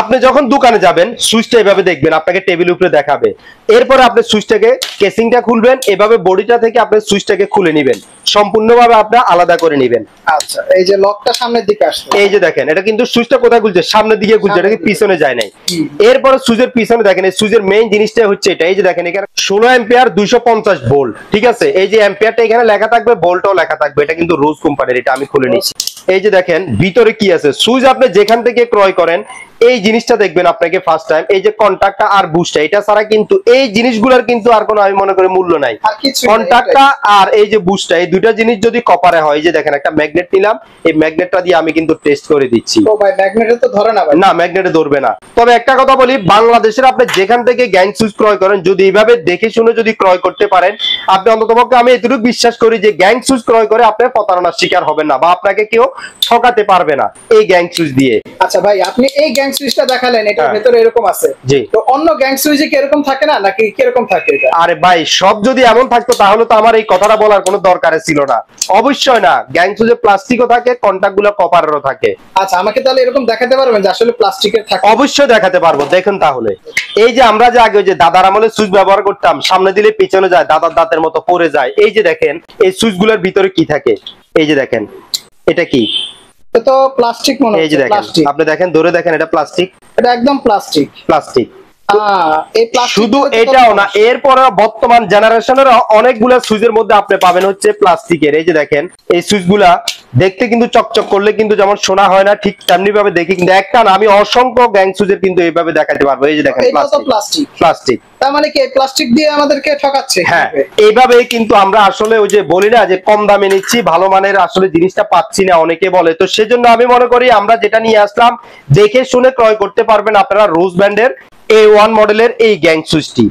আপনি যখন দোকানে যাবেন সুইচটা এভাবে দেখবেন, আপনাকে টেবিল উপরে দেখাবে। এরপরে আপনি সুইচটাকে কেসিংটা খুলবেন, এভাবে বডিটা থেকে আপনি সুইচটাকে খুলে নেবেন, সম্পূর্ণভাবে আপনি আলাদা করে নেবেন। আচ্ছা, এই যে লকটা সামনের দিকে আসছে, এই যে দেখেন এটা কিন্তু সুইচটা কোথায় খুলছে, সামনের দিকে খুলছে, এটা কি পিছনে যায় নাই। এরপরে সুইচের পিছনে দেখেন, এই সুইচের মেইন জিনিসটা হচ্ছে এটা। এই যে দেখেন এখানে 16 অ্যাম্পিয়ার 250 ভোল্ট, ঠিক আছে। এই যে অ্যাম্পিয়ারটা এখানে লেখা থাকবে, ভোল্টও লেখা থাকবে। এটা কিন্তু রোজ কোম্পানির, এটা আমি খুলে নিচ্ছি। এই যে দেখেন ভিতরে কি আছে। সুইচ আপনি যেখান থেকে ক্রয় করেন এই জিনিসটা দেখবেন আপনাকে ফার্স্ট টাইম, এই যে কন্টাক্টটা আর বুস্টটা, এটা ছাড়া কিন্তু এই জিনিসগুলোর কিন্তু আর কোনো আমি মনে করি মূল্য নাই। কন্টাক্টটা আর এই যে বুস্টটা, এই দুটো জিনিস যদি কপারে হয়, এই যে দেখেন একটা ম্যাগনেট নিলাম, এই ম্যাগনেটটা দিয়ে আমি কিন্তু টেস্ট করে দিচ্ছি। ও ভাই ম্যাগনেটে তো ধরে না ভাই? না, ম্যাগনেটে ধরবে না। তবে একটা কথা বলি, বাংলাদেশের আপনি যেখান থেকে গ্যাং সুইচ ক্রয় করেন, যদি এইভাবে দেখে শুনে যদি ক্রয় করতে পারেন, আপনি অন্ততপক্ষে আমি এতটুকু বিশ্বাস করি যে গ্যাং সুইচ ক্রয় করে আপনি প্রতারণার শিকার হবেন না, বা আপনাকে কেউ ঠকাতে পারবে না এই গ্যাং সুইচ দিয়ে। আচ্ছা ভাই, আপনি এই গ্যাং সুইচটা দেখালেন, এটার ভিতরে এরকম আছে, জি। তো অন্য গ্যাং সুইচে কি এরকম থাকে না, নাকি কি এরকম থাকে এটা? আরে ভাই, সব যদি এমন থাকতো তাহলে তো আমার এই কথাটা বলার কোনো দরকার ছিল না। অবশ্যই না, গ্যাং সুইচে প্লাস্টিকও থাকে, কন্টাক্টগুলো কপারেরও থাকে। আচ্ছা, আমাকে তাহলে এরকম দেখাতে পারবেন যে আসলে প্লাস্টিকের থাকে? অবশ্যই দেখাতে পারবো। দেখুন তাহলে, এই যে আমরা যে আগে যে দাদার আমলে সুইচ ব্যবহার করতাম, সামনে দিলে পিছনে যায়, দাদার দাঁতের মতো পড়ে যায়। এই যে দেখেন এই সুইচগুলোর ভিতরে কি থাকে, এই যে দেখেন এটা কি, এটা তো প্লাস্টিক মনে হচ্ছে। এই যে দেখেন, আপনি দেখেন ধরে দেখেন, এটা প্লাস্টিক, এটা একদম প্লাস্টিক। প্লাস্টিক। এই প্লাস্টিক শুধু এটাও না, এরপরে বর্তমান জেনারেশনের অনেকগুলা সুইচের মধ্যে আপনি পাবেন হচ্ছে প্লাস্টিকের। এই যে দেখেন এই সুইচগুলা দেখতে কিন্তু চকচক করলে কিন্তু যেমন সোনা হয় না, ঠিক তেমনি ভাবে দেখি, কিন্তু একটা না, আমি অসংখ্য গ্যাং সুইচের কিন্তু এইভাবে দেখাতে পারবো। এই যে দেখেন প্লাস্টিক, প্লাস্টিক। তার মানে কি প্লাস্টিক দিয়ে আমাদেরকে ঠকাচ্ছে? হ্যাঁ, এইভাবেই কিন্তু আমরা আসলে ওই যে বলি না যে কম দামে নিচ্ছি, ভালো মানের আসলে জিনিসটা পাচ্ছি না অনেকে বলে। তো সেজন্য আমি মনে করি আমরা যেটা নিয়ে আসলাম, দেখে শুনে ক্রয় করতে পারবেন আপনারা রোজ ব্র্যান্ডের A1 মডেলের এই গ্যাং সুইচটি।